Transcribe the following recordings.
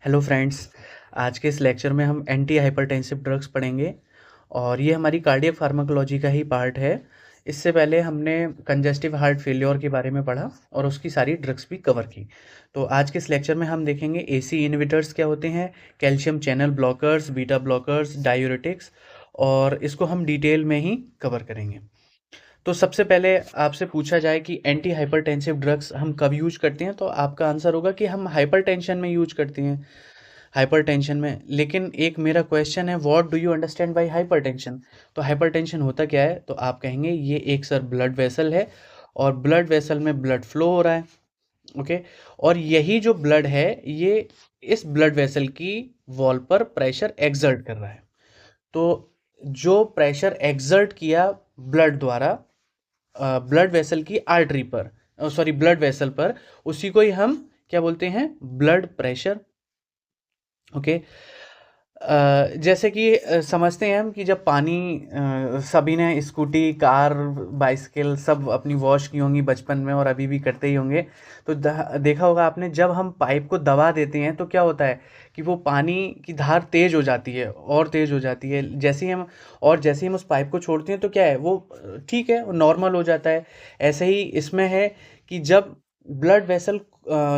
Hello friends. आज के इस लेक्चर में हम एंटी हाइपरटेंसिव ड्रग्स पढ़ेंगे और ये हमारी कार्डियक फार्माकोलॉजी का ही पार्ट है। इससे पहले हमने कंजेस्टिव हार्ट फेलियर के बारे में पढ़ा और उसकी सारी ड्रग्स भी कवर की। तो आज के इस लेक्चर में हम देखेंगे एसी इनहिबिटर्स क्या होते हैं, calcium channel blockers, beta blockers, diuretics, और इसको हम डिटेल में ही कवर करेंगे। तो सबसे पहले आपसे पूछा जाए कि एंटी हाइपरटेंसिव ड्रग्स हम कब यूज करते हैं, तो आपका आंसर होगा कि हम हाइपरटेंशन में यूज करते हैं, हाइपरटेंशन में। लेकिन एक मेरा क्वेश्चन है, what do you understand by hypertension. तो हाइपरटेंशन होता क्या है, तो आप कहेंगे ये एक सर ब्लड वेसल है और ब्लड वेसल में ब्लड फ्लो हो रहा है। ओके। और यही जो ब्लड है ये इस ब्लड वेसल की वॉल पर प्रेशर एक्सर्ट कर रहा है। तो जो प्रेशर एक्सर्ट किया ब्लड द्वारा ब्लड वेसल की आर्टरी पर, सॉरी ब्लड वेसल पर, उसी को ही हम क्या बोलते हैं, ब्लड प्रेशर। ओके। जैसे कि समझते हैं हम कि जब पानी, सभी ने स्कूटी, कार, बाइसिकल सब अपनी वॉश की होंगी बचपन में और अभी भी करते ही होंगे। तो देखा होगा आपने, जब हम पाइप को दबा देते हैं तो क्या होता है कि वो पानी की धार तेज हो जाती है और तेज हो जाती है। जैसे ही हम उस पाइप को छोड़ते हैं तो क्या है, वो ठीक है, वो नॉर्मल हो जाता है। ऐसे ही इसमें है कि जब ब्लड वेसल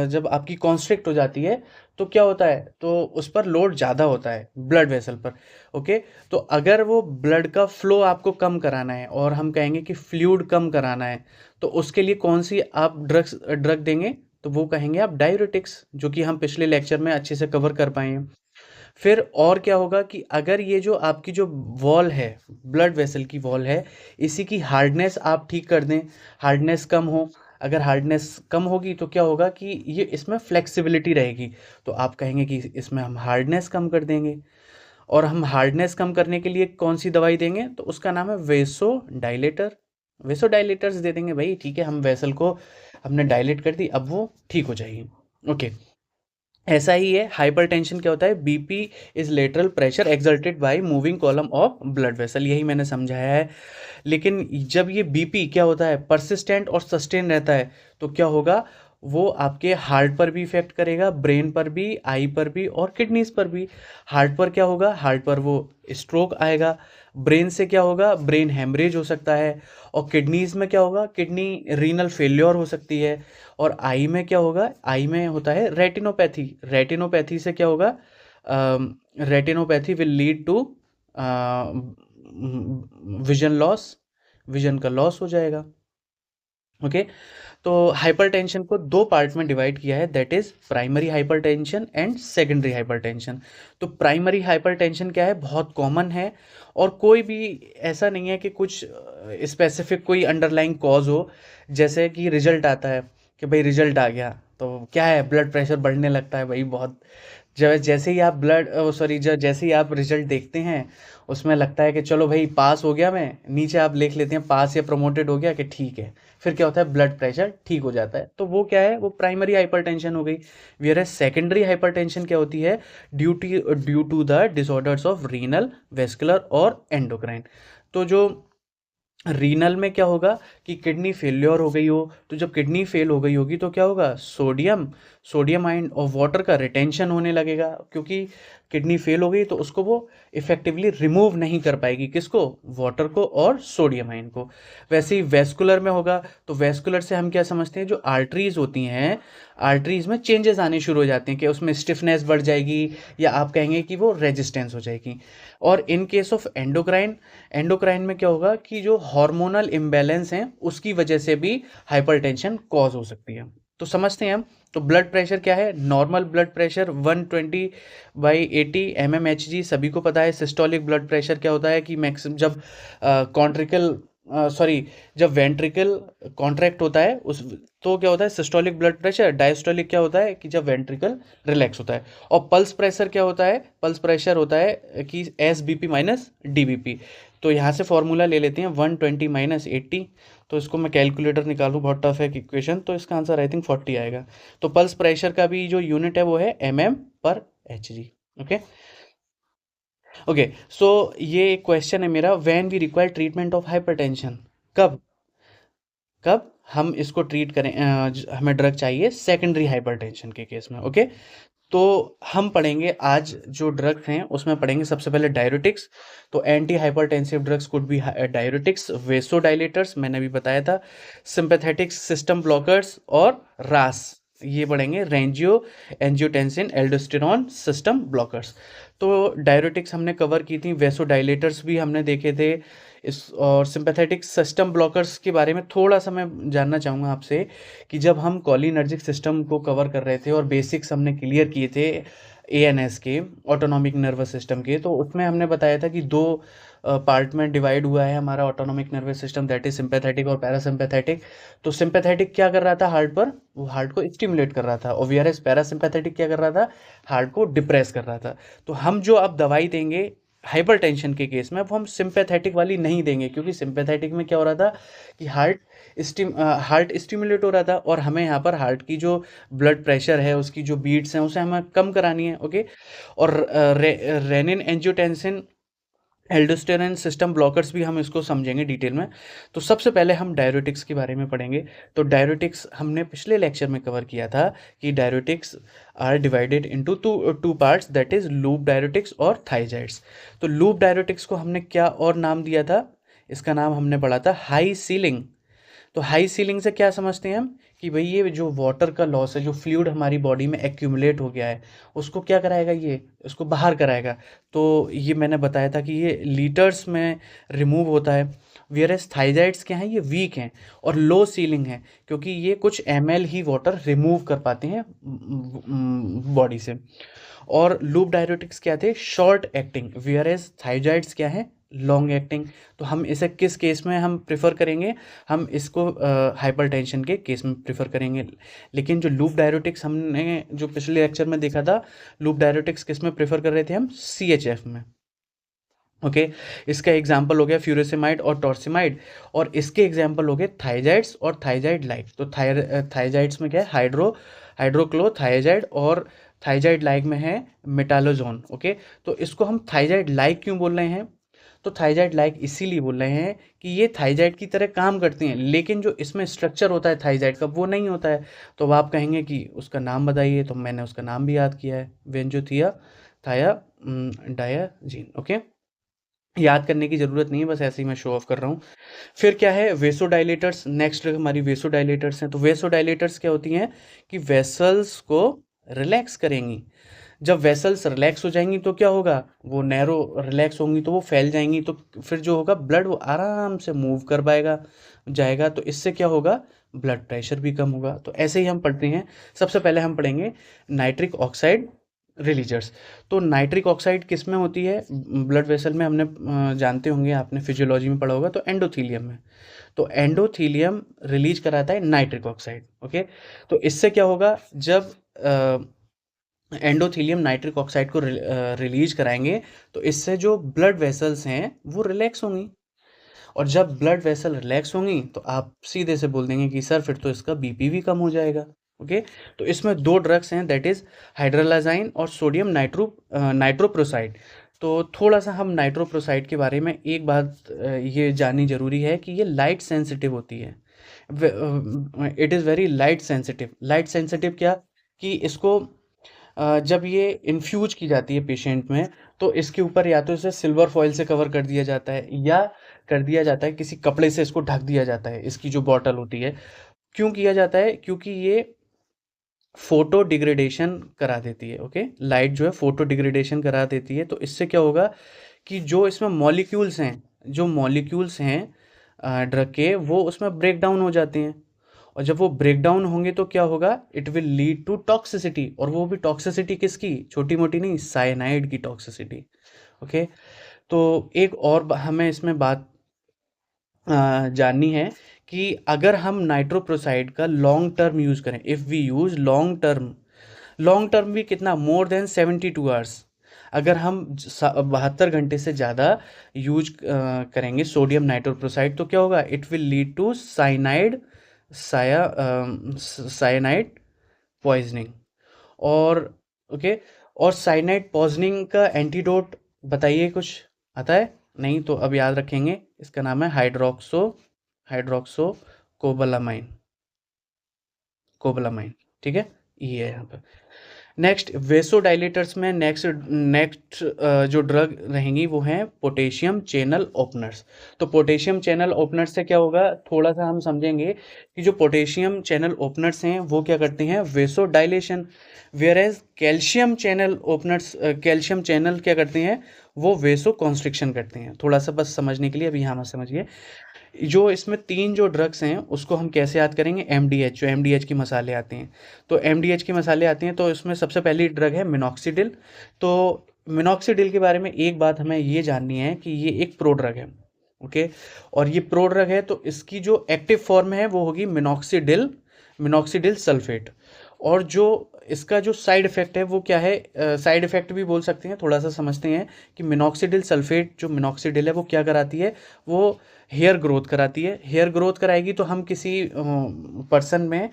जब आपकी कॉन्स्ट्रिक्ट हो जाती है तो क्या होता है, तो उस पर लोड ज़्यादा होता है ब्लड वेसल पर। ओके। तो अगर वो ब्लड का फ्लो आपको कम कराना है और हम कहेंगे कि फ्लूइड कम कराना है, तो उसके लिए कौन सी आप ड्रग देंगे, तो वो कहेंगे आप डायूरेटिक्स, जो कि हम पिछले लेक्चर में अच्छे से कवर कर पाए हैं। फिर और क्या होगा कि अगर ये जो आपकी जो वॉल है, ब्लड वेसल की वॉल है, इसी की हार्डनेस आप ठीक कर दें, हार्डनेस कम हो। अगर हार्डनेस कम होगी तो क्या होगा कि ये इसमें फ्लेक्सिबिलिटी रहेगी, तो आप कहेंगे कि इसमें हम हार्डनेस कम कर देंगे। और हम हार्डनेस कम करने के लिए कौन सी दवाई देंगे, तो उसका नाम है वेसो डायलेटर। वेसो डायलेटर्स दे देंगे भाई, ठीक है, हम वेसल को हमने डायलेट कर दी, अब वो ठीक हो जाएगी। ओके। ऐसा ही है, हाइपरटेंशन क्या होता है, BP is lateral pressure exerted by moving column of blood vessel, यही मैंने समझाया है। लेकिन जब ये बीपी क्या होता है, परसिस्टेंट और सस्टेन रहता है, तो क्या होगा, वो आपके हार्ट पर भी इफेक्ट करेगा, ब्रेन पर भी, आई पर भी और किडनीज पर भी। हार्ट पर क्या होगा, हार्ट पर वो स्ट्रोक आएगा। ब्रेन से क्या होगा, ब्रेन हेमरेज हो सकता है। और किडनीज में क्या होगा, किडनी रीनल फेल्योर हो सकती है। और आई में क्या होगा, आई में होता है रेटिनोपैथी। रेटिनोपैथी से क्या होगा, retinopathy will lead to vision loss, vision का लॉस हो जाएगा। ओके। तो हाइपरटेंशन को दो पार्ट में डिवाइड किया है, that is primary hypertension and secondary hypertension. तो प्राइमरी हाइपरटेंशन क्या है, बहुत कॉमन है और कोई भी ऐसा नहीं है कि कुछ स्पेसिफिक कोई अंडरलाइंग कॉज हो। जैसे कि रिजल्ट आता है कि भाई रिजल्ट आ गया, तो क्या है, ब्लड प्रेशर बढ़ने लगता है भाई बहुत। जब जैसे ही आप जैसे ही आप रिजल्ट देखते हैं, उसमें लगता है कि चलो भाई पास हो गया, मैं नीचे आप लिख लेते हैं पास या प्रमोटेड हो गया, कि ठीक है। फिर क्या होता है, ब्लड प्रेशर ठीक हो जाता है, तो वो क्या है, वो प्राइमरी हाइपरटेंशन हो गई। वेयर सेकेंडरी हाइपरटेंशन क्या होती है, due to the disorders of renal, vascular और एंडोक्राइन। तो जो रीनल में क्या होगा कि किडनी फेल्योर हो गई हो, तो जब किडनी फेल हो गई होगी तो क्या होगा, सोडियम सोडियम आयन और वाटर का रिटेंशन होने लगेगा, क्योंकि किडनी फेल हो गई तो उसको वो इफेक्टिवली रिमूव नहीं कर पाएगी, किसको, वाटर को और सोडियम आयन को। वैसे ही वेस्कुलर में होगा, तो वेस्कुलर से हम क्या समझते हैं, जो आर्टरीज होती हैं, आर्टरीज में चेंजेस आने शुरू हो जाते हैं कि उसमें स्टिफनेस बढ़ जाएगी, या आप कहेंगे कि वो रेजिस्टेंस हो जाएगी। और in case of endocrine, endocrine में क्या होगा कि जो हार्मोनल इम्बैलेंस हैं उसकी वजह से भी हाइपरटेंशन कॉज हो सकती है। तो समझते हैं हम। तो ब्लड प्रेशर क्या है, नॉर्मल ब्लड प्रेशर 120/80 mmHg, सभी को पता है। सिस्टोलिक ब्लड प्रेशर क्या होता है कि मैक्सिमम जब कॉन्ट्रिकल सॉरी जब वेंट्रिकल कॉन्ट्रैक्ट होता है उस, तो क्या होता है सिस्टोलिक ब्लड प्रेशर। डायस्टोलिक क्या होता है कि जब वेंट्रिकल रिलैक्स होता है। और पल्स प्रेशर क्या होता है, पल्स प्रेशर होता है कि SBP माइनस DBP। तो यहाँ से फॉर्मूला ले लेते हैं 120 - 80। तो इसको मैं कैलकुलेटर निकालूँ, बहुत टफ है इक्वेशन, तो इसका आंसर आई थिंक 40 आएगा। तो पल्स प्रेशर का भी जो यूनिट है वो है mm/Hg। ओके। ओके। सो ये एक क्वेश्चन है मेरा, when we require treatment of hypertension, कब कब हम इसको ट्रीट करें, हमें ड्रग चाहिए सेकेंडरी हाइपरटेंशन के केस में। ओके। तो हम पढ़ेंगे आज जो ड्रग्स हैं उसमें पढ़ेंगे सबसे पहले डाययूरेटिक्स। तो anti hypertensive drugs could be diuretics, vasodilators मैंने अभी बताया था, सिंपैथेटिक सिस्टम ब्लॉकर्स और रास ये पढ़ेंगे, रेंजियो एंजियोटेंसिन एल्डोस्टेरॉन सिस्टम ब्लॉकर्स। तो डाययूरेटिक्स हमने कवर की थी, वेसोडाइलेटर्स भी हमने देखे थे इस, और सिंपैथेटिक सिस्टम ब्लॉकर्स के बारे में थोड़ा सा मैं जानना चाहूँगा आपसे कि जब हम कॉलिनर्जिक सिस्टम को कवर कर रहे थे और बेसिक्स हमने क्लियर किए थे एएनएस के, ऑटोनॉमिक नर्वस सिस्टम के, तो उसमें हमने बताया था कि दो पार्ट में डिवाइड हुआ है हमारा autonomic nervous system, that is sympathetic और पैरासिम्पैथेटिक। तो सिंपैथेटिक क्या कर रहा था हार्ट पर, वो हार्ट को स्टिमुलेट कर रहा था, और वीआरएस पैरासिम्पैथेटिक क्या कर रहा था, हार्ट को डिप्रेस कर रहा था। तो हम जो अब दवाई देंगे हाइपरटेंशन के केस में, अब हम सिंपैथेटिक वाली नहीं देंगे, क्योंकि सिंपैथेटिक में क्या हो रहा था कि हार्ट स्टिमुलेट हो रहा था, और हमें यहाँ पर हार्ट की जो ब्लड प्रेशर है, उसकी जो बीट्स हैं, उसे हमें कम करानी है। ओके। और renin angiotensin aldosterone system blockers भी हम इसको समझेंगे डिटेल में। तो सबसे पहले हम डाययूरेटिक्स के बारे में पढ़ेंगे। तो डाययूरेटिक्स हमने पिछले लेक्चर में कवर किया था कि diuretics are divided into two parts, that is loop diuretics और थाइजाइड्स। तो लूप डाययूरेटिक्स को हमने क्या और नाम दिया था, इसका नाम हमने पढ़ा था हाई सीलिंग। तो हाई सीलिंग से क्या समझते हैं हम कि भाई ये जो वाटर का लॉस है, जो फ्लूइड हमारी बॉडी में एक्यूमुलेट हो गया है, उसको क्या कराएगा, ये उसको बाहर कराएगा। तो ये मैंने बताया था कि ये लीटर्स में रिमूव होता है। वेयरएस थाइजाइड्स क्या हैं, ये वीक हैं और लो सीलिंग है, क्योंकि ये कुछ ml ही वाटर रिमूव कर पाते हैं बॉडी से। और लूप डायरेटिक्स क्या थे, शॉर्ट एक्टिंग, वेयरएस थाइजाइड्स क्या है, लॉन्ग एक्टिंग। तो हम इसे किस केस में हम प्रेफर करेंगे, हम इसको हाइपरटेंशन के केस में प्रेफर करेंगे। लेकिन जो लूप डायरेटिक्स हमने जो पिछले लेक्चर में देखा था, लूप डायरेटिक्स किस में प्रेफर कर रहे थे हम, CHF में। ओके। इसका एग्जाम्पल हो गया फ्यूरेसिमाइड और टॉर्सिमाइड, और इसके एग्जाम्पल हो गए थाइजाइड्स और थाइजाइड लाइक। तो थाइजाइड्स में क्या है, हाइड्रोक्लोथाइजाइड, और थाइजाइड लाइक में है मेटालोजोन। ओके। तो इसको हम थाइजाइड लाइक क्यों बोल रहे हैं, तो थाइजाइड लाइक इसीलिए बोल रहे हैं कि ये थाइजाइड की तरह काम करती हैं, लेकिन जो इसमें स्ट्रक्चर होता है थाइजाइड का वो नहीं होता है। तो अब आप कहेंगे कि उसका नाम बताइए, तो मैंने उसका नाम भी याद किया है, वेंजोथिया थाया डायाजीन। ओके। याद करने की ज़रूरत नहीं है, बस ऐसे ही मैं शो ऑफ कर रहा हूँ। फिर क्या है, वेसोडाइलेटर्स, नेक्स्ट हमारी वेसोडाइलेटर्स हैं। तो वेसोडाइलेटर्स क्या होती हैं कि वेसल्स को रिलैक्स करेंगी। जब वेसल्स रिलैक्स हो जाएंगी तो क्या होगा, वो नैरो रिलैक्स होंगी तो वो फैल जाएंगी, तो फिर जो होगा ब्लड वो आराम से मूव कर पाएगा जाएगा, तो इससे क्या होगा, ब्लड प्रेशर भी कम होगा। तो ऐसे ही हम पढ़ते हैं। सबसे पहले हम पढ़ेंगे नाइट्रिक ऑक्साइड रिलीजर्स। तो नाइट्रिक ऑक्साइड किस में होती है, ब्लड वेसल में, हमने जानते होंगे, आपने फिजियोलॉजी में पढ़ा होगा, तो एंडोथीलियम में। तो एंडोथीलियम रिलीज कराता है नाइट्रिक ऑक्साइड। ओके। तो इससे क्या होगा, जब एंडोथीलियम नाइट्रिक ऑक्साइड को रिलीज कराएंगे, तो इससे जो ब्लड वेसल्स हैं वो रिलैक्स होंगी, और जब ब्लड वेसल रिलैक्स होंगी तो आप सीधे से बोल देंगे कि सर फिर तो इसका बीपी भी कम हो जाएगा। ओके। तो इसमें दो ड्रग्स हैं, दैट इज हाइड्रोलाजाइन और सोडियम नाइट्रोप्रोसाइड। तो थोड़ा सा हम नाइट्रोप्रोसाइड के बारे में एक बात ये जाननी जरूरी है कि ये लाइट सेंसिटिव होती है। It is very light sensitive. Light sensitive क्या, कि इसको जब ये इन्फ्यूज की जाती है पेशेंट में, तो इसके ऊपर या तो इसे सिल्वर फॉइल से कवर कर दिया जाता है, या कर दिया जाता है किसी कपड़े से इसको ढक दिया जाता है, इसकी जो बॉटल होती है। क्यों किया जाता है, क्योंकि ये फोटो डिग्रेडेशन करा देती है। ओके। लाइट जो है फोटो डिग्रेडेशन करा देती है, तो इससे क्या होगा कि जो इसमें मॉलिक्यूल्स हैं ड्रग के, वो उसमें ब्रेक डाउन हो जाते हैं, और जब वो ब्रेक डाउन होंगे तो क्या होगा, it will lead to toxicity. और वो भी टॉक्सिसिटी किसकी, छोटी मोटी नहीं, साइनाइड की टॉक्सिसिटी। ओके। तो एक और हमें इसमें बात जाननी है कि अगर हम नाइट्रोप्रोसाइड का लॉन्ग टर्म यूज़ करें, if we use long term भी कितना, मोर देन 72 आवर्स, अगर हम 72 घंटे से ज़्यादा यूज करेंगे सोडियम नाइट्रोप्रोसाइड, तो क्या होगा, it will lead to cyanide poisoning. और ओके। और साइनाइड पॉइजनिंग का एंटीडोट बताइए, कुछ आता है, नहीं तो अब याद रखेंगे, इसका नाम है हाइड्रोक्सो कोबालामाइन। ठीक है, ये है यहाँ पे। नेक्स्ट वेसोडाइलेटर्स में नेक्स्ट जो ड्रग रहेंगी वो हैं पोटेशियम चैनल ओपनर्स। तो पोटेशियम चैनल ओपनर्स से क्या होगा, थोड़ा सा हम समझेंगे कि जो पोटेशियम चैनल ओपनर्स हैं वो क्या करते हैं, vasodilation. Whereas calcium channel openers, calcium channel क्या करते हैं, वो वेसो कॉन्स्ट्रिक्शन करते हैं। थोड़ा सा बस समझने के लिए अभी यहाँ समझिए। जो इसमें तीन जो ड्रग्स हैं उसको हम कैसे याद करेंगे, एमडीएच, जो एमडीएच के मसाले आते हैं। तो एमडीएच के मसाले आते हैं तो इसमें सबसे पहली ड्रग है मिनॉक्सिडिल। तो मिनॉक्सिडिल के बारे में एक बात हमें ये जाननी है कि ये एक प्रोड्रग है, ओके। और ये प्रोड्रग है तो इसकी जो एक्टिव फॉर्म है वो होगी मिनॉक्सिडिल, मिनॉक्सिडिल सल्फेट। और जो इसका जो साइड इफेक्ट है वो क्या है, साइड इफेक्ट भी बोल सकते हैं, थोड़ा सा समझते हैं कि मिनॉक्सिडिल सल्फेट जो मिनॉक्सिडिल है वो क्या कराती है, वो हेयर ग्रोथ कराती है। हेयर ग्रोथ कराएगी तो हम किसी पर्सन में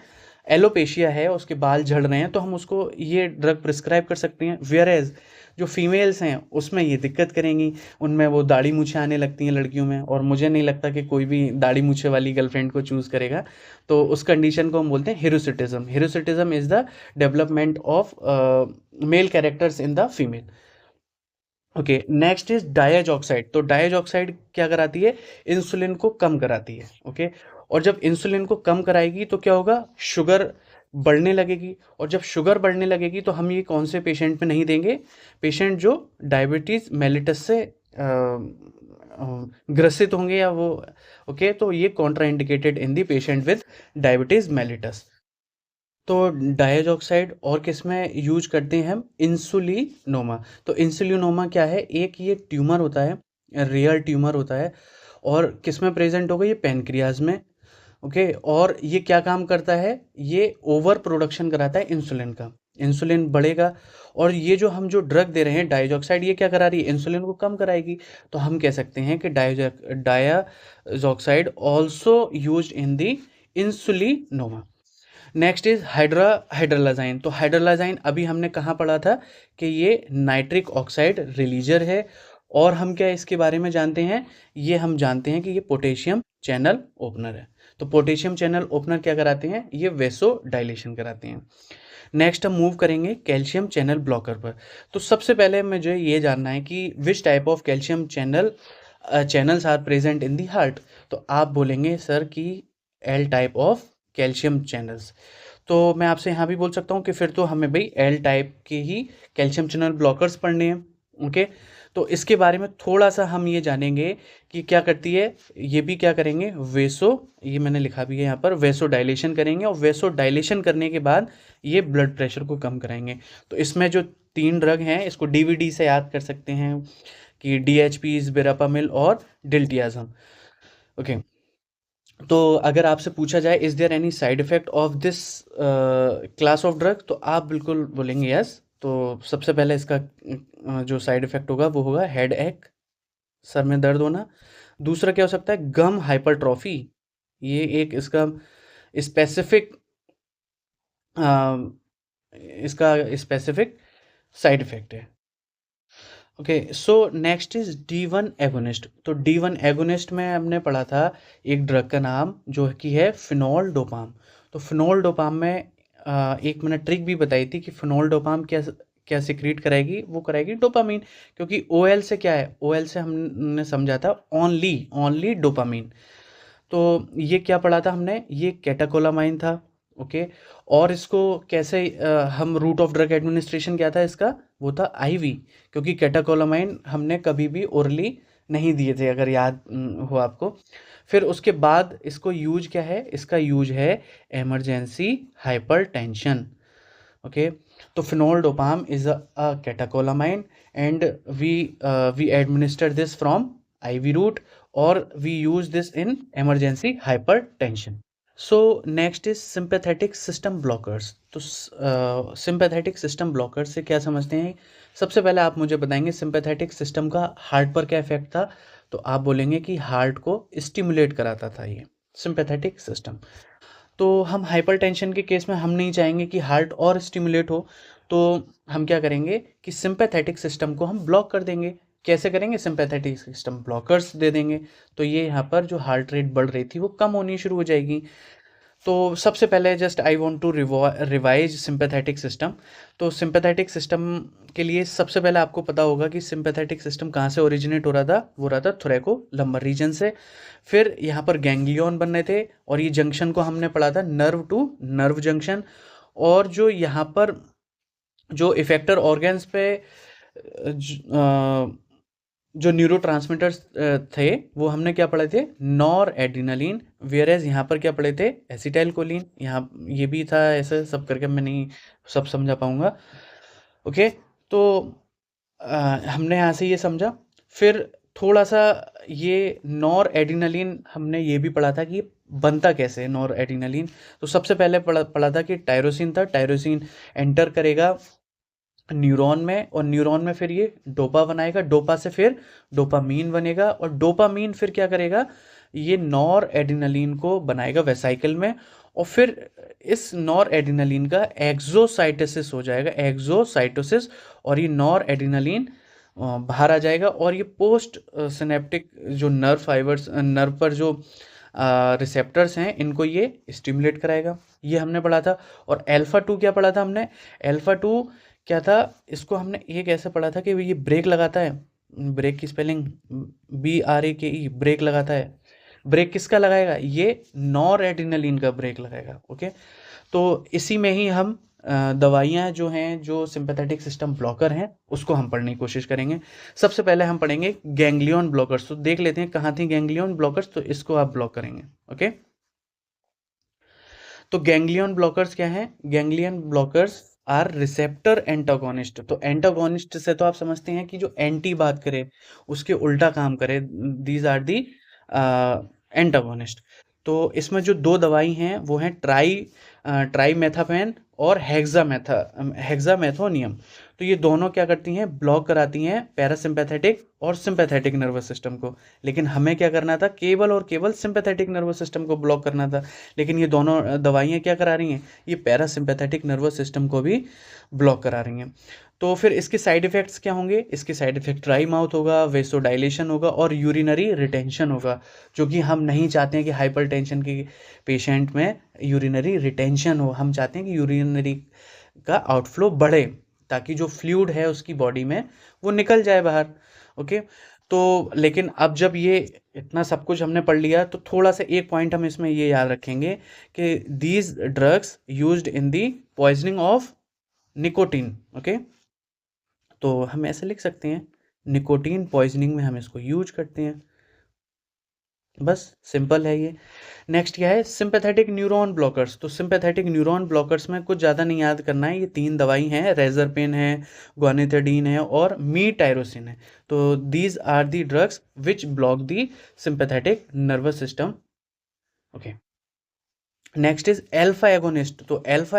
एलोपेशिया है, उसके बाल झड़ रहे हैं, तो हम उसको ये ड्रग प्रिस्क्राइब कर सकते हैं। वेयर एज जो फीमेल्स हैं उसमें ये दिक्कत करेंगी, उनमें वो दाढ़ी मूछें आने लगती हैं लड़कियों में, और मुझे नहीं लगता कि कोई भी दाढ़ी मूछे वाली गर्लफ्रेंड को चूज़ करेगा। तो उस कंडीशन को हम बोलते हैं hirsutism. Hirsutism is the development of male characters in the female. Okay, next is diazoxide. तो डायज ऑक्साइड क्या कराती है, इंसुलिन को कम कराती है, ओके। और जब इंसुलिन को कम कराएगी तो क्या होगा, शुगर बढ़ने लगेगी। और जब शुगर बढ़ने लगेगी तो हम ये कौन से पेशेंट में नहीं देंगे, पेशेंट जो डायबिटीज़ मेलिटस से ग्रसित होंगे या वो, ओके। तो ये contraindicated in the patient with diabetes mellitus. तो डायज ऑक्साइड और किस में यूज करते हैं हम, इंसुलिनोमा। तो इंसुलिनोमा क्या है, एक ये ट्यूमर होता है, रियल ट्यूमर होता है, और किस में प्रेजेंट होगा, ये पेनक्रियाज में, ओके। और ये क्या काम करता है, ये ओवर प्रोडक्शन कराता है इंसुलिन का, इंसुलिन बढ़ेगा। और ये जो हम जो ड्रग दे रहे हैं डायजॉक्साइड, ये क्या करा रही है, इंसुलिन को कम कराएगी। तो हम कह सकते हैं कि diazoxide also use in the insulinoma. Next is hydralazine. तो हाइड्रोलाजाइन अभी हमने कहाँ पढ़ा था कि ये नाइट्रिक ऑक्साइड रिलीजर है। और हम क्या इसके बारे में जानते हैं, ये हम जानते हैं कि ये पोटेशियम चैनल ओपनर है। तो पोटेशियम चैनल ओपनर क्या कराते हैं, ये वेसो डायलेशन कराते हैं। नेक्स्ट हम मूव करेंगे कैल्शियम चैनल ब्लॉकर पर। तो सबसे पहले मुझे ये जानना है कि which type of calcium channels are present in the heart. तो आप बोलेंगे सर कि L type of calcium channels. तो मैं आपसे यहाँ भी बोल सकता हूँ कि फिर तो हमें भाई एल टाइप के ही कैल्शियम चैनल ब्लॉकर्स पढ़ने हैं, ओके। तो इसके बारे में थोड़ा सा हम ये जानेंगे कि क्या करती है, ये भी क्या करेंगे, वेसो, ये मैंने लिखा भी है यहाँ पर, वेसो डायलेशन करेंगे। और वेसो डायलेशन करने के बाद ये ब्लड प्रेशर को कम कराएंगे। तो इसमें जो तीन ड्रग हैं इसको डीवीडी से याद कर सकते हैं कि डीएचपीज, बेरापामिल और डिल्टियाज़म, ओके। तो अगर आपसे पूछा जाए is there any side effect of this class of drug, तो आप बिल्कुल बोलेंगे यस। तो सबसे पहले इसका जो साइड इफ़ेक्ट होगा वो होगा हेड एक, सर में दर्द होना। दूसरा क्या हो सकता है, गम हाइपरट्रॉफी, ये एक इसका स्पेसिफिक इसका स्पेसिफिक साइड इफ़ेक्ट है, okay. So next is D1 agonist. तो D1 एगोनिस्ट में हमने पढ़ा था एक ड्रग का नाम जो कि है फिनोल डोपाम। तो फिनोल डोपाम में एक मैंने ट्रिक भी बताई थी कि फिनोल डोपाम क्या क्या सिक्रीट कराएगी, वो कराएगी डोपामीन। क्योंकि OL से क्या है, OL से हमने समझा था ओनली ओनली डोपामीन। तो ये क्या पढ़ा था हमने, ये कैटाकोलामाइन था, ओके। और इसको कैसे हम रूट ऑफ ड्रग एडमिनिस्ट्रेशन क्या था इसका, वो था IV। क्योंकि कैटाकोलामाइन हमने कभी भी ओरली नहीं दिए थे, अगर याद हो आपको। फिर उसके बाद इसको यूज क्या है, इसका यूज है इमरजेंसी हाइपरटेंशन, ओके। तो fenoldopam is a catecholamine and we administer this from IV route, or we use this in emergency hypertension. So next is sympathetic system blockers. तो sympathetic system blockers से क्या समझते हैं, सबसे पहले आप मुझे बताएंगे sympathetic system का हार्ट पर क्या इफेक्ट था। तो आप बोलेंगे कि हार्ट को स्टिमुलेट कराता था ये sympathetic system। तो हम हाइपरटेंशन के केस में हम नहीं चाहेंगे कि हार्ट और स्टिमुलेट हो, तो हम क्या करेंगे कि सिंपैथेटिक सिस्टम को हम ब्लॉक कर देंगे। कैसे करेंगे, सिंपैथेटिक सिस्टम ब्लॉकर्स दे देंगे। तो ये यहाँ पर जो हार्ट रेट बढ़ रही थी वो कम होनी शुरू हो जाएगी। तो सबसे पहले just I want to revise sympathetic system. तो सिंपैथेटिक सिस्टम के लिए सबसे पहले आपको पता होगा कि सिंपैथेटिक सिस्टम कहाँ से ओरिजिनेट हो रहा था, वो रहा था थोरैको लंबर रीजन से। फिर यहाँ पर गैंग्लियन बन रहे थे और ये जंक्शन को हमने पढ़ा था नर्व टू नर्व जंक्शन। और जो यहाँ पर जो इफेक्टर ऑर्गन्स पे जो न्यूरोट्रांसमीटर्स थे वो हमने क्या पढ़े थे, नॉर एड्रीनलिन। वेयर एज यहाँ पर क्या पढ़े थे, एसिटाइल कोलिन। यहाँ ये भी था, ऐसे सब करके मैं नहीं सब समझा पाऊंगा। ओके, तो हमने यहाँ से ये समझा। फिर थोड़ा सा ये नॉर एड्रीनलिन हमने ये भी पढ़ा था कि बनता कैसे है नॉर एड्रीनलिन। तो सबसे पहले पढ़ा था कि टायरोसिन था, टायरोसिन एंटर करेगा न्यूरॉन में और न्यूरॉन में फिर ये डोपा बनाएगा, डोपा से फिर डोपामीन बनेगा और डोपामीन फिर क्या करेगा, ये नॉर एड्रीनलिन को बनाएगा वेसाइकल में। और फिर इस नॉर एड्रीनलिन का एक्सोसाइटोसिस हो जाएगा, एक्सोसाइटोसिस, और ये नॉर एड्रीनलिन बाहर आ जाएगा और ये पोस्ट सिनेप्टिक जो नर्व फाइबर्स, नर्व पर जो रिसेप्टर्स हैं, इनको ये स्टिमुलेट कराएगा। ये हमने पढ़ा था। और अल्फा 2 क्या पढ़ा था हमने, अल्फा 2 क्या था, इसको हमने ये कैसे पढ़ा था कि ये ब्रेक लगाता है। ब्रेक की स्पेलिंग BRAKE, ब्रेक लगाता है। ब्रेक किसका लगाएगा, ये नॉर एड्रीनलिन का ब्रेक लगाएगा। ओके, तो इसी में ही हम दवाइयाँ जो हैं, जो सिंपैथेटिक सिस्टम ब्लॉकर हैं, उसको हम पढ़ने की कोशिश करेंगे। सबसे पहले हम पढ़ेंगे गैंग्लियन ब्लॉकर्स। तो देख लेते हैं कहाँ थी गैंग्लियन ब्लॉकर्स, तो इसको आप ब्लॉक करेंगे। ओके, तो गैंग्लियन ब्लॉकर्स क्या हैं, ganglion blockers are receptor antagonist. तो एंटागोनिस्ट से तो आप समझते हैं कि जो एंटी बात करे उसके उल्टा काम करे, दीज आर दी एंटागोनिस्ट। तो इसमें जो दो दवाई हैं वो हैं ट्राईमेथापेन और हेक्सामेथोनियम। तो ये दोनों क्या करती हैं, ब्लॉक कराती हैं पैरासिम्पैथेटिक और सिंपैथेटिक नर्वस सिस्टम को। लेकिन हमें क्या करना था, केवल और केवल सिंपैथेटिक नर्वस सिस्टम को ब्लॉक करना था। लेकिन ये दोनों दवाइयाँ क्या करा रही हैं, ये पैरासिम्पैथेटिक नर्वस सिस्टम को भी ब्लॉक करा रही हैं। तो फिर इसके साइड इफ़ेक्ट्स क्या होंगे, इसके साइड इफ़ेक्ट ड्राई माउथ होगा, वेसोडाइलेशन होगा और यूरिनरी रिटेंशन होगा, जो कि हम नहीं चाहते हैं कि हाइपरटेंशन के पेशेंट में यूरिनरी रिटेंशन हो। हम चाहते हैं कि यूरिनरी का आउटफ्लो बढ़े ताकि जो फ्लूइड है उसकी बॉडी में वो निकल जाए बाहर। ओके, तो लेकिन अब जब ये इतना सब कुछ हमने पढ़ लिया तो थोड़ा सा एक पॉइंट हम इसमें ये याद रखेंगे कि these drugs used in the poisoning of nicotine. Okay, तो हम ऐसे लिख सकते हैं, निकोटीन पॉइजनिंग में हम इसको यूज करते हैं। बस सिंपल है ये। नेक्स्ट क्या है, सिंपैथेटिक न्यूरॉन ब्लॉकर्स। तो सिंपैथेटिक न्यूरॉन ब्लॉकर्स में कुछ ज़्यादा नहीं याद करना है, ये 3 दवाई हैं, रेजरपेन है, ग्वानिथिडीन है और मी टायरोसिन है। तो these are the drugs which block the sympathetic nervous system. Okay, next is alpha agonist. तो एल्फा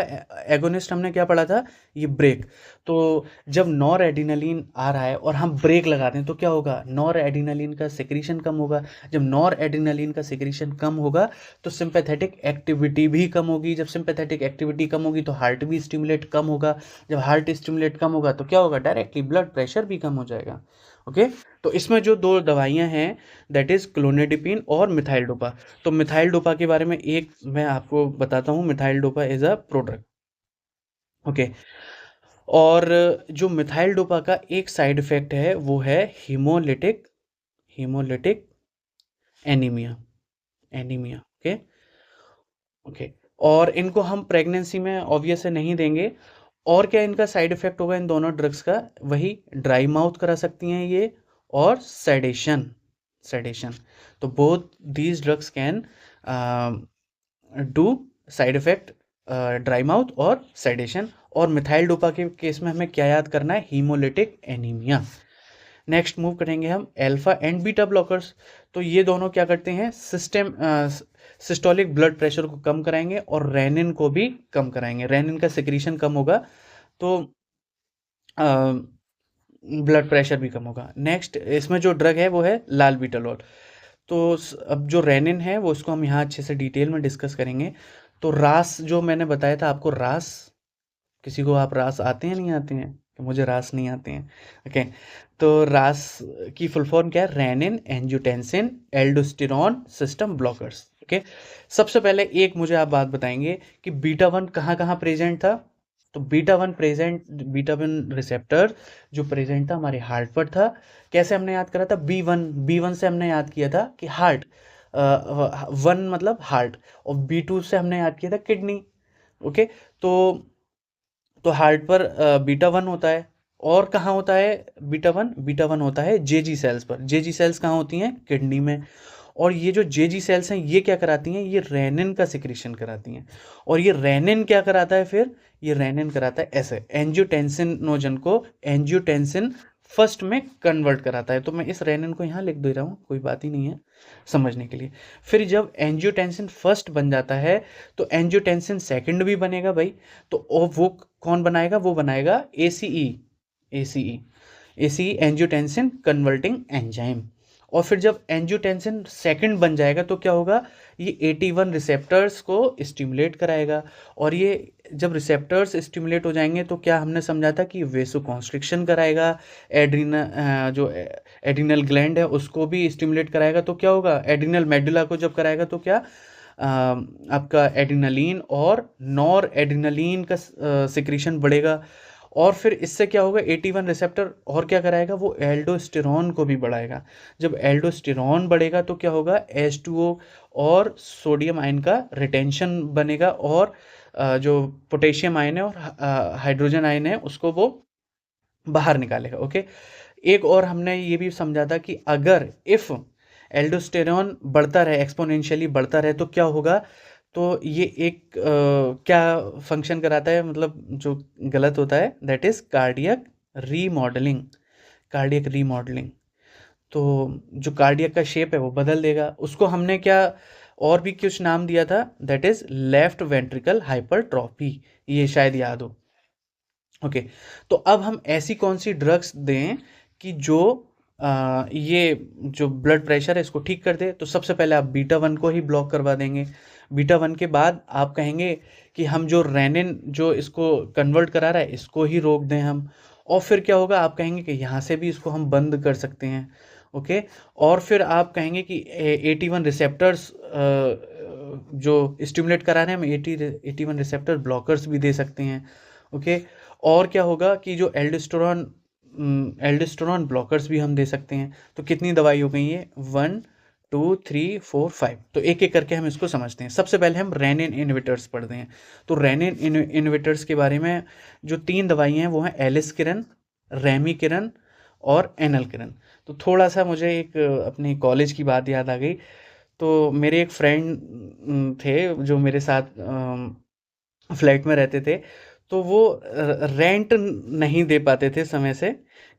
एगोनिस्ट हमने क्या पढ़ा था, ये ब्रेक। तो जब नॉर एड्रीनलिन आ रहा है और हम ब्रेक लगाते हैं तो क्या होगा, नॉर एड्रीनलिन का सिक्रीशन कम होगा। जब नॉर एड्रीनलिन का सिक्रीशन कम होगा तो सिंपैथेटिक एक्टिविटी भी कम होगी। जब सिंपैथेटिक एक्टिविटी कम होगी तो हार्ट भी स्टिमुलेट कम होगा। जब हार्ट स्टिमुलेट कम होगा तो क्या होगा, डायरेक्टली ब्लड प्रेशर भी कम हो जाएगा। ओके, तो इसमें जो दो दवाइयाँ हैं दैट इज़ क्लोनेडिपिन और मिथाइल डोपा। तो मिथाइल डोपा के बारे में एक मैं आपको बताता हूँ, methyl dopa is a prodrug. Okay, और जो मिथाइल डोपा का एक साइड इफ़ेक्ट है वो है हीमोलिटिक एनीमिया। ओके, ओके, और इनको हम प्रेगनेंसी में ऑब्वियस है नहीं देंगे। और क्या इनका साइड इफ़ेक्ट होगा इन दोनों ड्रग्स का, वही ड्राई माउथ करा सकती हैं ये, और सेडेशन। तो both these drugs can do side effect, dry mouth और सेडेशन। और मिथाइल डोपा के केस में हमें क्या याद करना है, हीमोलिटिक एनीमिया। नेक्स्ट मूव करेंगे हम अल्फा एंड बीटा ब्लॉकर्स। तो ये दोनों क्या करते हैं, सिस्टोलिक ब्लड प्रेशर को कम कराएंगे और रेनिन को भी कम कराएंगे। रेनिन का सिक्रीशन कम होगा तो ब्लड प्रेशर भी कम होगा। नेक्स्ट इसमें जो ड्रग है वो है लालबीटालॉल। तो अब जो रेनिन है वो इसको हम यहाँ अच्छे से डिटेल में डिस्कस करेंगे। तो रास जो मैंने बताया था आपको, रास, किसी को आप रास आते हैं नहीं आते हैं, कि मुझे रास नहीं आते हैं। ओके, तो रास की फुल फॉर्म क्या है? Renin angiotensin aldosterone system blockers. Okay, सबसे पहले एक मुझे आप बात बताएंगे कि बीटा वन कहाँ कहाँ प्रेजेंट था? तो बीटा वन रिसेप्टर जो प्रेजेंट था हमारे हार्ट पर था। कैसे हमने याद करा था? बी वन से हमने याद किया था कि हार्ट, वन मतलब हार्ट, और बी टू से हमने याद किया था किडनी। ओके, तो हार्ट पर बीटा वन होता है। और कहाँ होता है बीटा वन होता है जेजी सेल्स पर। जेजी सेल्स कहाँ होती हैं? किडनी में। और ये जो जेजी सेल्स हैं ये क्या कराती हैं? ये रेनिन का सिक्रीशन कराती हैं। और ये रेनिन क्या कराता है फिर? ये रेनिन कराता है ऐसे एंजियोटेंसिनोजन को एंजियोटेंसिन फर्स्ट में कन्वर्ट कराता है। तो मैं इस रेनिन को यहाँ लिख दे रहा हूँ, कोई बात ही नहीं है समझने के लिए। फिर जब एंजियोटेंसिन फर्स्ट बन जाता है तो एंजियोटेंसिन सेकंड भी बनेगा भाई। तो वो कौन बनाएगा? वो बनाएगा ACE ACE ACE angiotensin converting enzyme. और फिर जब एंजियोटेंसिन सेकंड बन जाएगा तो क्या होगा? ये 81 रिसेप्टर्स को स्टिमुलेट कराएगा। और ये जब रिसेप्टर्स स्टिमुलेट हो जाएंगे तो क्या हमने समझा था कि वेसो कॉन्स्ट्रिक्शन कराएगा। जो एड्रिनल ग्लैंड है उसको भी स्टिमुलेट कराएगा। तो क्या होगा? एड्रिनल मेडुला को जब कराएगा तो क्या आपका एड्रिनलिन और नॉर एड्रिनलिन का सिक्रीशन बढ़ेगा। और फिर इससे क्या होगा? 81 रिसेप्टर और क्या कराएगा? वो एल्डोस्टेरॉन को भी बढ़ाएगा। जब एल्डोस्टेरॉन बढ़ेगा तो क्या होगा? H2O और सोडियम आयन का रिटेंशन बनेगा। और जो पोटेशियम आयन है और हाइड्रोजन आयन है उसको वो बाहर निकालेगा। ओके, एक और हमने ये भी समझा था कि अगर इफ एल्डोस्टेरॉन बढ़ता रहे, एक्सपोनेंशियली बढ़ता रहे, तो क्या होगा? तो ये एक क्या फंक्शन कराता है, मतलब जो गलत होता है, दैट इज कार्डियक रीमॉडलिंग। तो जो कार्डियक का शेप है वो बदल देगा। उसको हमने क्या और भी कुछ नाम दिया था? That is left ventricle hypertrophy. ये शायद याद हो। ओके, तो अब हम ऐसी कौन सी ड्रग्स दें कि जो ये जो ब्लड प्रेशर है इसको ठीक कर दे? तो सबसे पहले आप बीटा वन को ही ब्लॉक करवा देंगे। बीटा वन के बाद आप कहेंगे कि हम जो रेनिन जो इसको कन्वर्ट करा रहा है इसको ही रोक दें हम। और फिर क्या होगा? आप कहेंगे कि यहाँ से भी इसको हम बंद कर सकते हैं। ओके, और फिर आप कहेंगे कि 81 रिसेप्टर्स जो स्टिमुलेट करा रहे हैं हम 81 रिसेप्टर ब्लॉकर्स भी दे सकते हैं। ओके, और क्या होगा कि जो एल्डोस्टेरॉन ब्लॉकर्स भी हम दे सकते हैं। तो कितनी दवाई हो गई है? 1 2 3 4 5। तो एक एक करके हम इसको समझते हैं। सबसे पहले हम रेनिन इनहिबिटर्स पढ़ते हैं। तो रेनिन इनहिबिटर्स के बारे में जो 3 दवाई हैं वो हैं एलिसकिरन, रेमिकिरन और एनलकिरन। तो थोड़ा सा मुझे एक अपनी कॉलेज की बात याद आ गई। तो मेरे एक फ्रेंड थे जो मेरे साथ फ्लैट में रहते थे। तो वो रेंट नहीं दे पाते थे समय से,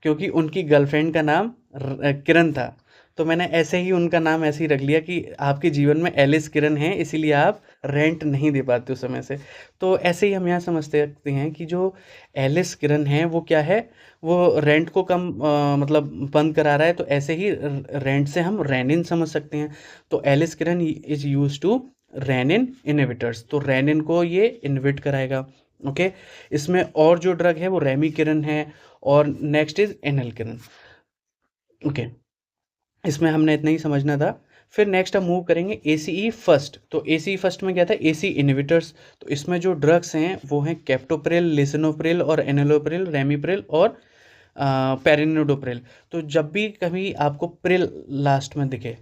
क्योंकि उनकी गर्लफ्रेंड का नाम किरण था। तो मैंने ऐसे ही उनका नाम ऐसे ही रख लिया कि आपके जीवन में एलिस किरण है, इसीलिए आप रेंट नहीं दे पाते उस समय से। तो ऐसे ही हम यहाँ समझ सकते हैं कि जो एलिस किरण है वो क्या है? वो रेंट को कम मतलब बंद करा रहा है। तो ऐसे ही रेंट से हम रेनिन समझ सकते हैं। तो aliskiren is used to renin inhibitors. तो रेनिन को ये इनहिबिट कराएगा। ओके, इसमें और जो ड्रग है वो रेमिकिरन है और नेक्स्ट इज एनलकिरन। ओके, इसमें हमने इतना ही समझना था। फिर नेक्स्ट हम मूव करेंगे एसीई फर्स्ट। तो एसीई फर्स्ट में क्या था? AC inhibitors. तो इसमें जो ड्रग्स हैं वो हैं कैप्टोप्रिल, लिसिनोप्रिल और एनलोप्रिल, रेमिप्रिल और पेरिनोडोप्रिल। तो जब भी कभी आपको प्रिल लास्ट में दिखे,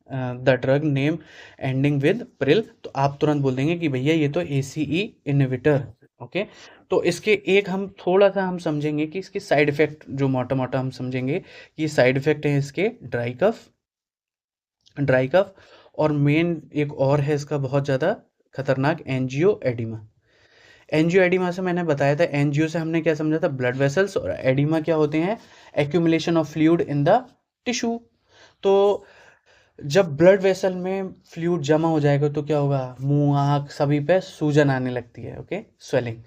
the drug name ending with Pril, तो आप तुरंत बोल देंगे कि भैया ये तो एसीई इनहिबिटर। ओके, तो इसके एक हम थोड़ा सा हम समझेंगे कि इसके साइड इफेक्ट जो मोटा मोटा हम समझेंगे कि साइड इफेक्ट है इसके ड्राई कफ और मेन एक और है इसका बहुत ज़्यादा खतरनाक, एंजियो एडिमा। एंजियो एडिमा से मैंने बताया था, एंजियो से हमने क्या समझा था? ब्लड वेसल्स, और एडिमा क्या होते हैं? Accumulation of fluid in the tissue. तो जब ब्लड वेसल में फ्लूइड जमा हो जाएगा तो क्या होगा? मुंह, आँख सभी पे सूजन आने लगती है। Okay, swelling.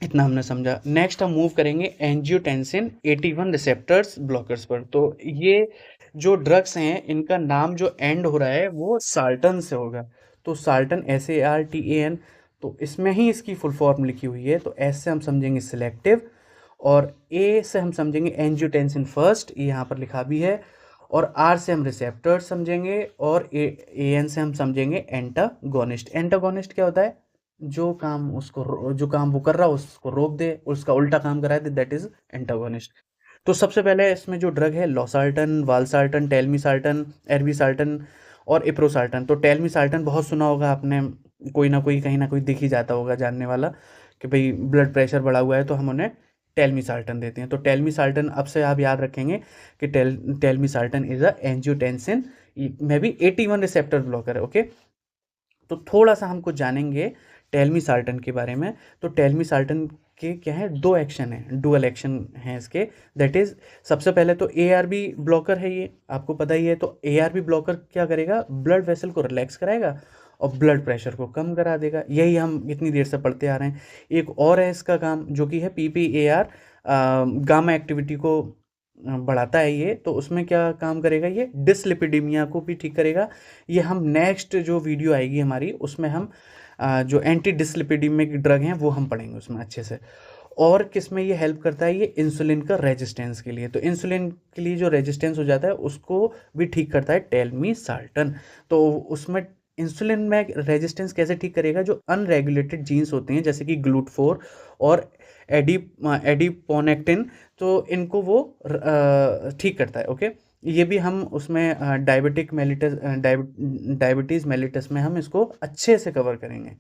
इतना हमने समझा। नेक्स्ट हम मूव करेंगे एंजियोटेंसिन 81 रिसेप्टर्स ब्लॉकर्स पर। तो ये जो ड्रग्स हैं इनका नाम जो एंड हो रहा है वो साल्टन से होगा। तो साल्टन, SARTAN। तो इसमें ही इसकी फुल फॉर्म लिखी हुई है। तो एस से हम समझेंगे सिलेक्टिव, और ए से हम समझेंगे एंजियोटेंसिन फर्स्ट, ये यहाँ पर लिखा भी है, और आर से हम रिसेप्टर समझेंगे, और ए एन से हम समझेंगे एंटागोनिस्ट। एंटागोनिस्ट क्या होता है? जो काम वो कर रहा है उसको रोक दे, उसका उल्टा काम करा दे, दैट इज एंटागोनिस्ट। तो सबसे पहले इसमें जो ड्रग है लॉसार्टन, वालसार्टन, टेलमिसार्टन, एर्बिसार्टन और इप्रोसार्टन। तो टेलमिसार्टन बहुत सुना होगा आपने, कोई ना कोई कहीं ना कोई दिख ही जाता होगा जानने वाला कि भाई ब्लड प्रेशर बढ़ा हुआ है तो हम उन्हें टेलमिसार्टन देते हैं। तो टेलमिसार्टन अब से आप याद रखेंगे कि टेलमिसार्टन इज अ एंजियोटेंसिन में भी 81 रिसेप्टर ब्लॉकर है। ओके, तो थोड़ा सा हम कुछ जानेंगे टेलमिसार्टन के बारे में। तो टेलमिसार्टन के क्या है, दो एक्शन है, डुअल एक्शन है इसके। दैट इज, सबसे पहले तो एआरबी ब्लॉकर है, ये आपको पता ही है। तो एआरबी ब्लॉकर क्या करेगा, ब्लड वेसल को रिलैक्स कराएगा और ब्लड प्रेशर को कम करा देगा। यही हम इतनी देर से पढ़ते आ रहे हैं। एक और है इसका काम जो कि है पीपीएआर, गामा एक्टिविटी को बढ़ाता है ये। तो उसमें क्या काम करेगा, ये डिसलिपिडीमिया को भी ठीक करेगा। ये हम नेक्स्ट जो वीडियो आएगी हमारी उसमें हम जो एंटी डिसलिपिडीमिक ड्रग हैं वो हम पढ़ेंगे उसमें अच्छे से। और किस में ये हेल्प करता है, ये इंसुलिन का रेजिस्टेंस के लिए। तो इंसुलिन के लिए जो रेजिस्टेंस हो जाता है उसको भी ठीक करता है टेलमिसार्टन। तो उसमें इंसुलिन में रेजिस्टेंस कैसे ठीक करेगा, जो अनरेगुलेटेड जीन्स होते हैं जैसे कि ग्लूट4 और एडी एडिपोनेक्टिन, तो इनको वो ठीक करता है। ओके, ये भी हम उसमें डायबिटीज़ मेलिटस में हम इसको अच्छे से कवर करेंगे।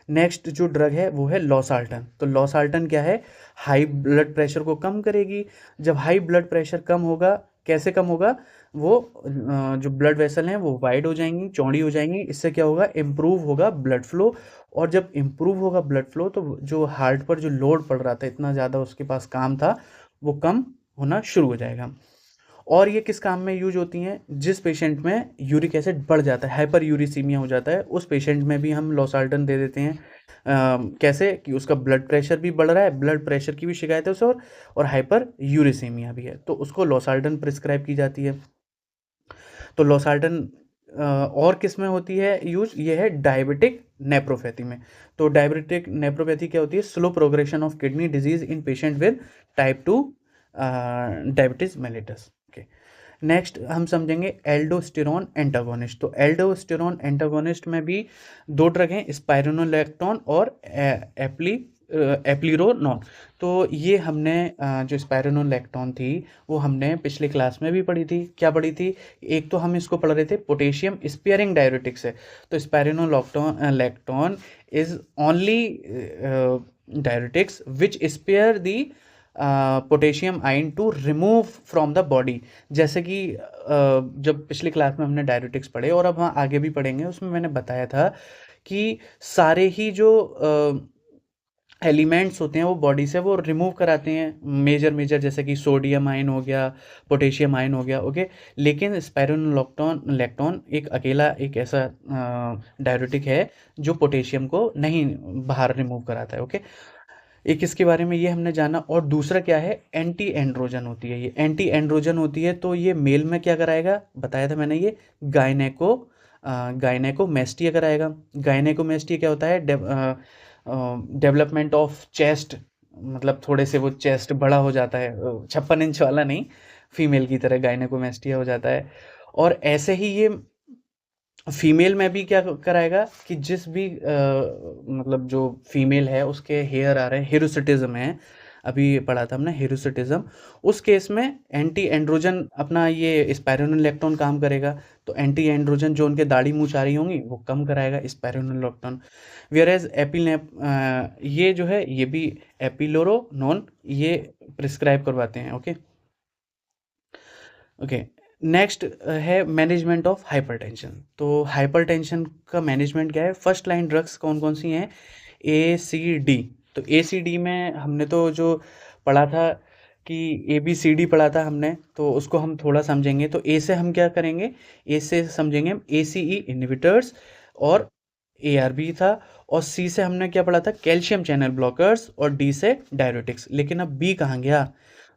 नेक्स्ट जो ड्रग है वो है लॉसार्टन। तो लॉसार्टन क्या है, हाई ब्लड प्रेशर को कम करेगी। जब हाई ब्लड प्रेशर कम होगा, कैसे कम होगा, वो जो ब्लड वेसल हैं वो वाइड हो जाएंगी, चौड़ी हो जाएंगी। इससे क्या होगा, इम्प्रूव होगा ब्लड फ्लो। और जब इम्प्रूव होगा ब्लड फ्लो तो जो हार्ट पर जो लोड पड़ रहा था, इतना ज़्यादा उसके पास काम था, वो कम होना शुरू हो जाएगा। और ये किस काम में यूज होती हैं, जिस पेशेंट में यूरिक एसिड बढ़ जाता है, हाइपर यूरिसीमिया हो जाता है, उस पेशेंट में भी हम लॉसार्टन दे देते हैं। कैसे कि उसका ब्लड प्रेशर भी बढ़ रहा है, ब्लड प्रेशर की भी शिकायत है उसे, और हाइपर यूरिसीमिया भी है, तो उसको लॉसार्टन प्रिस्क्राइब की जाती है। तो लॉसार्टन और किस में होती है यूज, ये है डायबिटिक नेप्रोपैथी में। तो डायबिटिक नेप्रोपैथी क्या होती है, slow progression of kidney disease in patient with type 2 diabetes mellitus. Okay, next हम समझेंगे एल्डोस्टेरॉन एंटागोनिस्ट। तो एल्डोस्टेरॉन एंटागोनिस्ट में भी दो ड्रग हैं, स्पाइरोनोलैक्टोन और एप्लीरोनॉन। तो ये हमने जो स्पाइरोनोलैक्टोन थी वो हमने पिछले क्लास में भी पढ़ी थी। क्या पढ़ी थी, एक तो हम इसको पढ़ रहे थे पोटेशियम स्पेयरिंग डायरेटिक्स है। तो spironolactone is only diuretics which spare the potassium ion to remove from the body. जैसे कि जब पिछली क्लास में हमने डायरेटिक्स पढ़े और अब वहाँ आगे भी पढ़ेंगे, उसमें मैंने बताया था कि सारे ही जो एलिमेंट्स होते हैं वो बॉडी से वो रिमूव कराते हैं, मेजर मेजर, जैसे कि सोडियम आयन हो गया, पोटेशियम आयन हो गया। ओके, लेकिन स्पाइरोनोलैक्टोन एक अकेला एक ऐसा डायरेटिक है जो पोटेशियम को नहीं बाहर रिमूव कराता है। ओके, एक इसके बारे में ये हमने जाना। और दूसरा क्या है, एंटी एंड्रोजन होती है। ये एंटी एंड्रोजन होती है, तो ये मेल में क्या कराएगा, बताया था मैंने, ये गायनेकोमेस्टिया कराएगा। गायनेकोमेस्टिया क्या होता है, डेवलपमेंट ऑफ चेस्ट, मतलब थोड़े से वो चेस्ट बड़ा हो जाता है, 56 इंच वाला नहीं, फीमेल की तरह गायनेकोमेस्टिया हो जाता है। और ऐसे ही ये फीमेल में भी क्या कराएगा कि जिस भी मतलब जो फीमेल है उसके हेयर आ रहे हैं, हिरुसिटिज्म है, अभी पढ़ा था हमने हिरुसिटिज्म, उस केस में एंटी एंड्रोजन अपना ये स्पाइरोनोलैक्टोन काम करेगा। तो एंटी एंड्रोजन जो उनके दाढ़ी मूंछ आ रही होंगी वो कम कराएगा स्पाइरोनोलैक्टोन। वेयरएज ये जो है ये भी एपिलोरोनोन ये प्रिस्क्राइब करवाते हैं। ओके ओके, नेक्स्ट है मैनेजमेंट ऑफ हाइपरटेंशन। तो हाइपरटेंशन का मैनेजमेंट क्या है, फर्स्ट लाइन ड्रग्स कौन कौन सी हैं, ए सी डी। तो ए सी डी में हमने तो जो पढ़ा था कि ए बी सी डी पढ़ा था हमने, तो उसको हम थोड़ा समझेंगे। तो ए से हम क्या करेंगे, ए से समझेंगे हम ए सी ई इनहिबिटर्स और ए आर बी था। और सी से हमने क्या पढ़ा था, कैल्शियम चैनल ब्लॉकर्स, और डी से डायरेटिक्स। लेकिन अब बी कहाँ गया,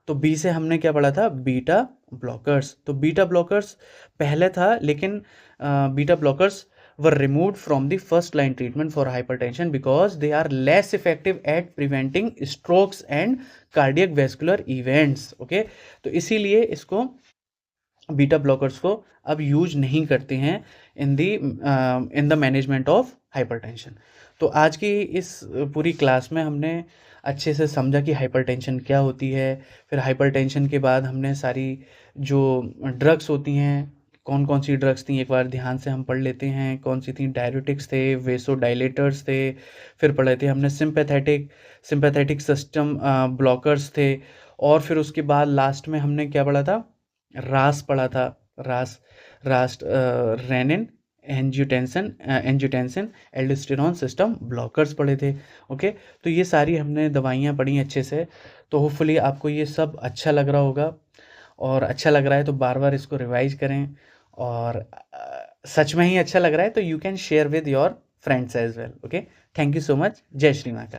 तो बी से हमने क्या पढ़ा था, बीटा ब्लॉकर्स। तो बीटा ब्लॉकर्स पहले था, लेकिन beta blockers were removed from the first line treatment for hypertension because they are less effective at preventing strokes and cardiac vascular events. Okay, तो इसीलिए इसको बीटा ब्लॉकर्स को अब यूज नहीं करते हैं in the management of hypertension. तो आज की इस पूरी क्लास में हमने अच्छे से समझा कि हाइपरटेंशन क्या होती है। फिर हाइपरटेंशन के बाद हमने सारी जो ड्रग्स होती हैं, कौन कौन सी ड्रग्स थी एक बार ध्यान से हम पढ़ लेते हैं। कौन सी थी? डायरेटिक्स थे, वेसोडाइलेटर्स थे, फिर पढ़े थे हमने सिंपैथेटिक सिस्टम ब्लॉकर्स थे, और फिर उसके बाद लास्ट में हमने क्या पढ़ा था? रास पढ़ा था। रास Rust renin angiotensin aldosterone system blockers पढ़े थे। ओके, तो ये सारी हमने दवाइयाँ पढ़ी अच्छे से। तो होपफुली आपको ये सब अच्छा लग रहा होगा, और अच्छा लग रहा है तो बार बार इसको रिवाइज करें, और सच में ही अच्छा लग रहा है तो you can share with your friends as well. Okay, thank you so much. जय श्री माता।